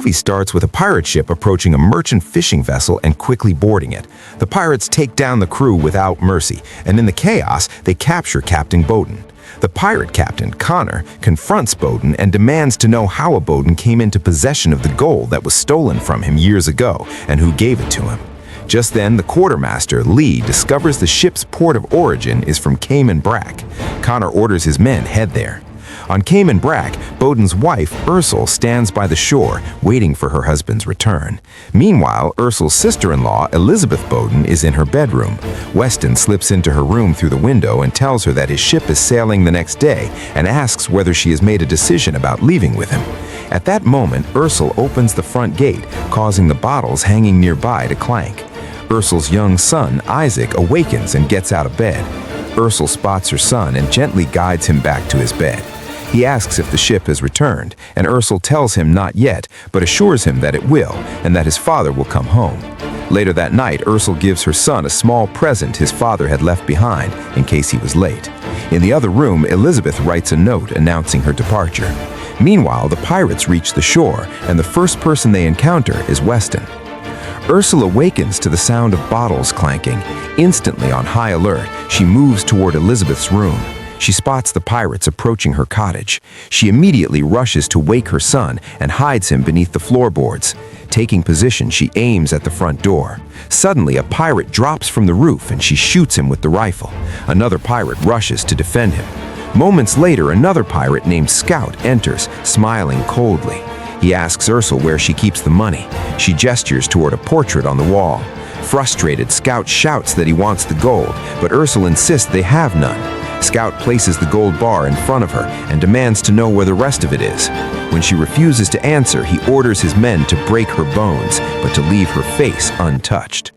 movie starts with a pirate ship approaching a merchant fishing vessel and quickly boarding it. The pirates take down the crew without mercy, and in the chaos, they capture Captain Bowden. The pirate captain, Connor, confronts Bowden and demands to know how Bowden came into possession of the gold that was stolen from him years ago and who gave it to him. Just then, the quartermaster, Lee, discovers the ship's port of origin is from Cayman Brac. Connor orders his men head there. On Cayman Brac, Bowden's wife, Ursel, stands by the shore, waiting for her husband's return. Meanwhile, Ursel's sister-in-law, Elizabeth Bowden, is in her bedroom. Weston slips into her room through the window and tells her that his ship is sailing the next day and asks whether she has made a decision about leaving with him. At that moment, Ursel opens the front gate, causing the bottles hanging nearby to clank. Ursel's young son, Isaac, awakens and gets out of bed. Ursel spots her son and gently guides him back to his bed. He asks if the ship has returned, and Ursel tells him not yet, but assures him that it will, and that his father will come home. Later that night, Ursel gives her son a small present his father had left behind in case he was late. In the other room, Elizabeth writes a note announcing her departure. Meanwhile, the pirates reach the shore, and the first person they encounter is Weston. Ursel awakens to the sound of bottles clanking. Instantly on high alert, she moves toward Elizabeth's room. She spots the pirates approaching her cottage. She immediately rushes to wake her son and hides him beneath the floorboards. Taking position, she aims at the front door. Suddenly, a pirate drops from the roof and she shoots him with the rifle. Another pirate rushes to defend him. Moments later, another pirate named Scout enters, smiling coldly. He asks Ursel where she keeps the money. She gestures toward a portrait on the wall. Frustrated, Scout shouts that he wants the gold, but Ursel insists they have none. Scout places the gold bar in front of her and demands to know where the rest of it is. When she refuses to answer, he orders his men to break her bones, but to leave her face untouched.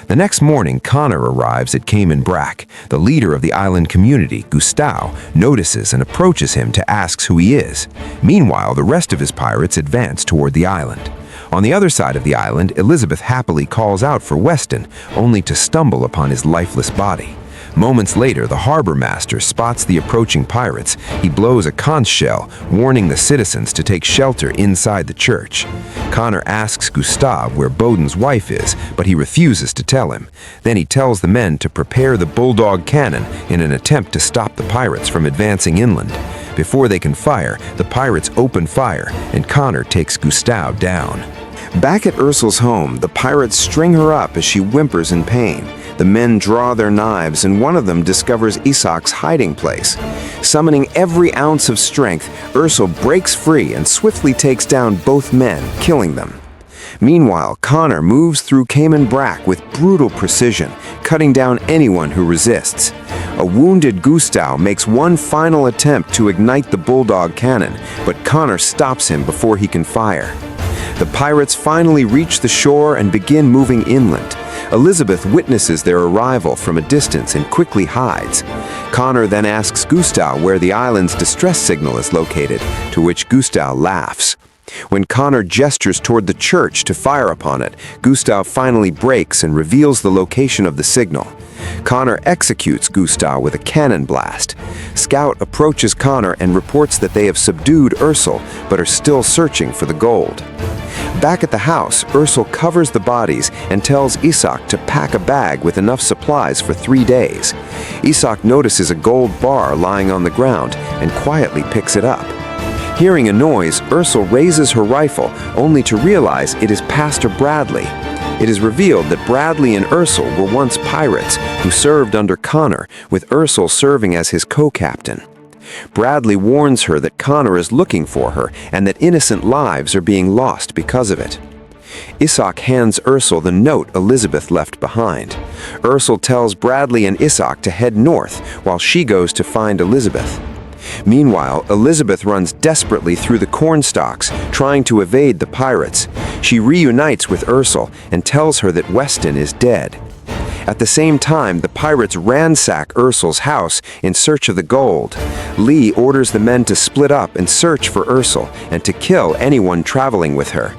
The next morning, Connor arrives at Cayman Brac. The leader of the island community, Gustavo, notices and approaches him to ask who he is. Meanwhile, the rest of his pirates advance toward the island. On the other side of the island, Elizabeth happily calls out for Weston, only to stumble upon his lifeless body. Moments later, the harbor master spots the approaching pirates. He blows a conch shell, warning the citizens to take shelter inside the church. Connor asks Gustave where Bowden's wife is, but he refuses to tell him. Then he tells the men to prepare the bulldog cannon in an attempt to stop the pirates from advancing inland. Before they can fire, the pirates open fire, and Connor takes Gustave down. Back at Ursel's home, the pirates string her up as she whimpers in pain. The men draw their knives, and one of them discovers Isaac's hiding place. Summoning every ounce of strength, Ursel breaks free and swiftly takes down both men, killing them. Meanwhile, Connor moves through Cayman Brac with brutal precision, cutting down anyone who resists. A wounded Gustave makes one final attempt to ignite the bulldog cannon, but Connor stops him before he can fire. The pirates finally reach the shore and begin moving inland. Elizabeth witnesses their arrival from a distance and quickly hides. Connor then asks Gustave where the island's distress signal is located, to which Gustave laughs. When Connor gestures toward the church to fire upon it, Gustave finally breaks and reveals the location of the signal. Connor executes Gustave with a cannon blast. Scout approaches Connor and reports that they have subdued Ursel, but are still searching for the gold. Back at the house, Ursel covers the bodies and tells Isaac to pack a bag with enough supplies for 3 days. Isaac notices a gold bar lying on the ground and quietly picks it up. Hearing a noise, Ursel raises her rifle, only to realize it is Pastor Bradley. It is revealed that Bradley and Ursel were once pirates who served under Connor, with Ursel serving as his co-captain. Bradley warns her that Connor is looking for her and that innocent lives are being lost because of it. Isaac hands Ursel the note Elizabeth left behind. Ursel tells Bradley and Isaac to head north while she goes to find Elizabeth. Meanwhile, Elizabeth runs desperately through the cornstalks, trying to evade the pirates. She reunites with Ursel and tells her that Weston is dead. At the same time, the pirates ransack Ursel's house in search of the gold. Lee orders the men to split up and search for Ursel and to kill anyone traveling with her.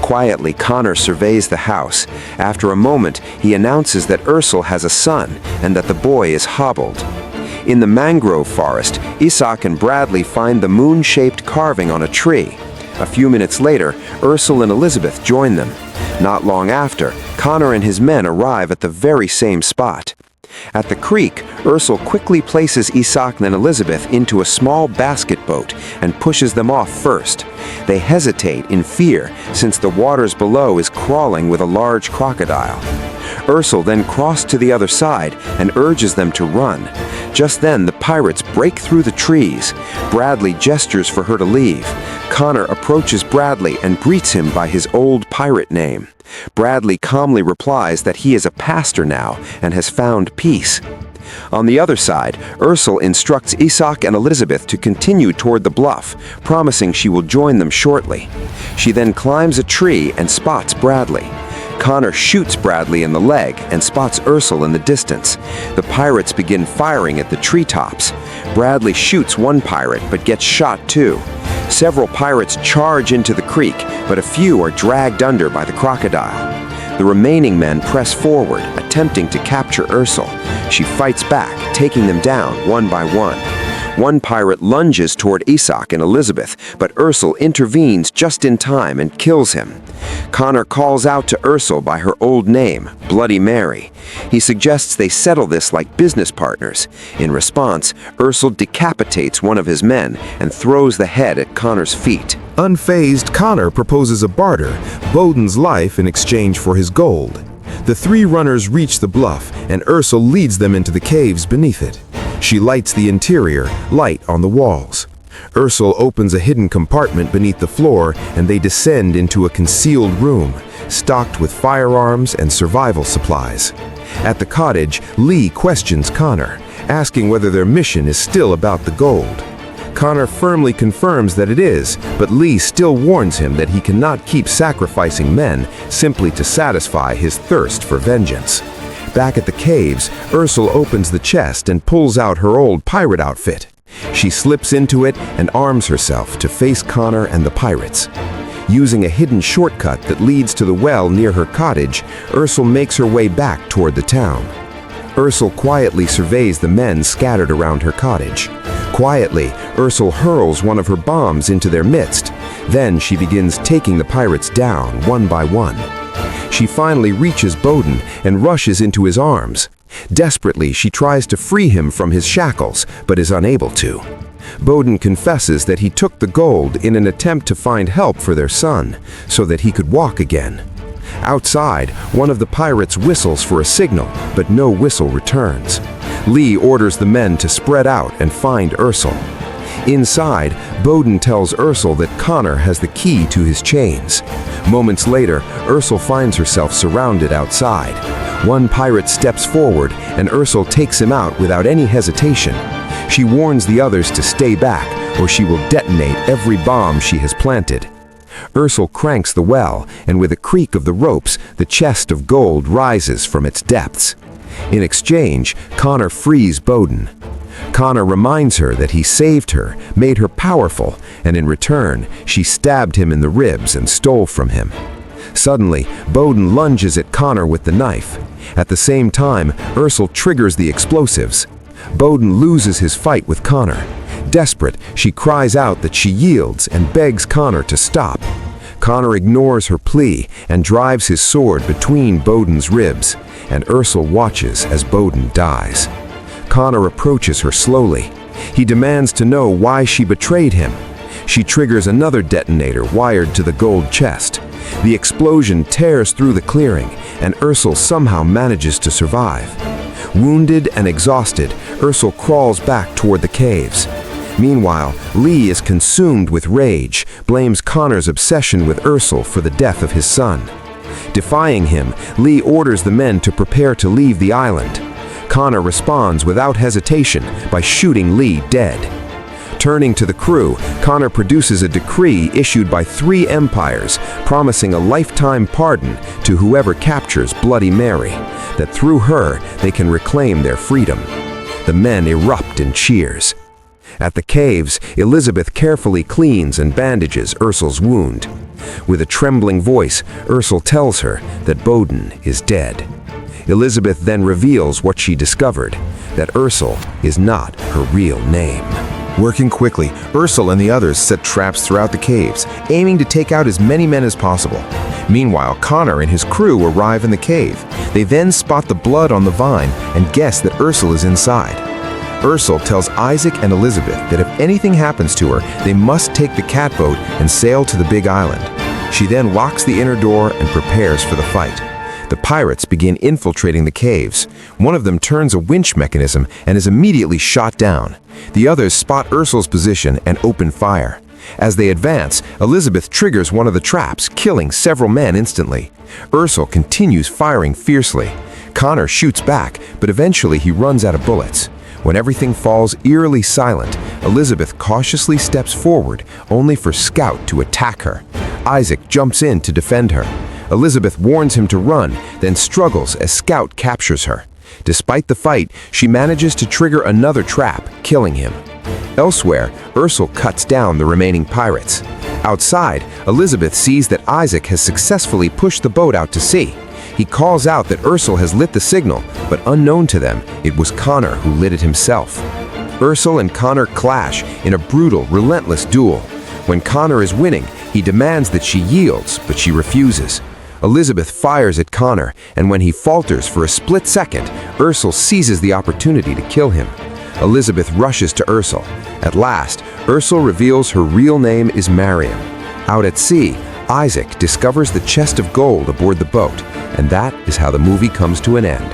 Quietly, Connor surveys the house. After a moment, he announces that Ursel has a son and that the boy is hobbled. In the mangrove forest, Isaac and Bradley find the moon-shaped carving on a tree. A few minutes later, Ursel and Elizabeth join them. Not long after, Connor and his men arrive at the very same spot. At the creek, Ursel quickly places Isaac and Elizabeth into a small basket boat and pushes them off first. They hesitate in fear since the waters below is crawling with a large crocodile. Ursel then crosses to the other side and urges them to run. Just then, the pirates break through the trees. Bradley gestures for her to leave. Connor approaches Bradley and greets him by his old pirate name. Bradley calmly replies that he is a pastor now and has found peace. On the other side, Ursel instructs Isaac and Elizabeth to continue toward the bluff, promising she will join them shortly. She then climbs a tree and spots Bradley. Connor shoots Bradley in the leg and spots Ursel in the distance. The pirates begin firing at the treetops. Bradley shoots one pirate but gets shot too. Several pirates charge into the creek, but a few are dragged under by the crocodile. The remaining men press forward, attempting to capture Ursel. She fights back, taking them down one by one. One pirate lunges toward Isaac and Elizabeth, but Ursel intervenes just in time and kills him. Connor calls out to Ursel by her old name, Bloody Mary. He suggests they settle this like business partners. In response, Ursel decapitates one of his men and throws the head at Connor's feet. Unfazed, Connor proposes a barter, Bowden's life in exchange for his gold. The three runners reach the bluff, and Ursel leads them into the caves beneath it. She lights the interior, light on the walls. Ursel opens a hidden compartment beneath the floor, and they descend into a concealed room, stocked with firearms and survival supplies. At the cottage, Lee questions Connor, asking whether their mission is still about the gold. Connor firmly confirms that it is, but Lee still warns him that he cannot keep sacrificing men simply to satisfy his thirst for vengeance. Back at the caves, Ursel opens the chest and pulls out her old pirate outfit. She slips into it and arms herself to face Connor and the pirates. Using a hidden shortcut that leads to the well near her cottage, Ursel makes her way back toward the town. Ursel quietly surveys the men scattered around her cottage. Quietly, Ursel hurls one of her bombs into their midst. Then she begins taking the pirates down one by one. She finally reaches Bowden and rushes into his arms. Desperately, she tries to free him from his shackles, but is unable to. Bowden confesses that he took the gold in an attempt to find help for their son, so that he could walk again. Outside, one of the pirates whistles for a signal, but no whistle returns. Lee orders the men to spread out and find Ursel. Inside, Bowden tells Ursel that Connor has the key to his chains. Moments later, Ursel finds herself surrounded outside. One pirate steps forward, and Ursel takes him out without any hesitation. She warns the others to stay back, or she will detonate every bomb she has planted. Ursel cranks the well, and with a creak of the ropes, the chest of gold rises from its depths. In exchange, Connor frees Bowden. Connor reminds her that he saved her, made her powerful, and in return, she stabbed him in the ribs and stole from him. Suddenly, Bowden lunges at Connor with the knife. At the same time, Ursel triggers the explosives. Bowden loses his fight with Connor. Desperate, she cries out that she yields and begs Connor to stop. Connor ignores her plea and drives his sword between Bowden's ribs, and Ursel watches as Bowden dies. Connor approaches her slowly. He demands to know why she betrayed him. She triggers another detonator wired to the gold chest. The explosion tears through the clearing, and Ursel somehow manages to survive. Wounded and exhausted, Ursel crawls back toward the caves. Meanwhile, Lee is consumed with rage, blames Connor's obsession with Ursel for the death of his son. Defying him, Lee orders the men to prepare to leave the island. Connor responds without hesitation by shooting Lee dead. Turning to the crew, Connor produces a decree issued by 3 empires promising a lifetime pardon to whoever captures Bloody Mary, that through her they can reclaim their freedom. The men erupt in cheers. At the caves, Elizabeth carefully cleans and bandages Ursel's wound. With a trembling voice, Ursel tells her that Bowden is dead. Elizabeth then reveals what she discovered, that Ursel is not her real name. Working quickly, Ursel and the others set traps throughout the caves, aiming to take out as many men as possible. Meanwhile, Connor and his crew arrive in the cave. They then spot the blood on the vine and guess that Ursel is inside. Ursel tells Isaac and Elizabeth that if anything happens to her, they must take the catboat and sail to the Big Island. She then locks the inner door and prepares for the fight. The pirates begin infiltrating the caves. One of them turns a winch mechanism and is immediately shot down. The others spot Ursel's position and open fire. As they advance, Elizabeth triggers one of the traps, killing several men instantly. Ursel continues firing fiercely. Connor shoots back, but eventually he runs out of bullets. When everything falls eerily silent, Elizabeth cautiously steps forward, only for Scout to attack her. Isaac jumps in to defend her. Elizabeth warns him to run, then struggles as Scout captures her. Despite the fight, she manages to trigger another trap, killing him. Elsewhere, Ursel cuts down the remaining pirates. Outside, Elizabeth sees that Isaac has successfully pushed the boat out to sea. He calls out that Ursel has lit the signal, but unknown to them, it was Connor who lit it himself. Ursel and Connor clash in a brutal, relentless duel. When Connor is winning, he demands that she yields, but she refuses. Elizabeth fires at Connor, and when he falters for a split second, Ursel seizes the opportunity to kill him. Elizabeth rushes to Ursel. At last, Ursel reveals her real name is Mariam. Out at sea, Isaac discovers the chest of gold aboard the boat, and that is how the movie comes to an end.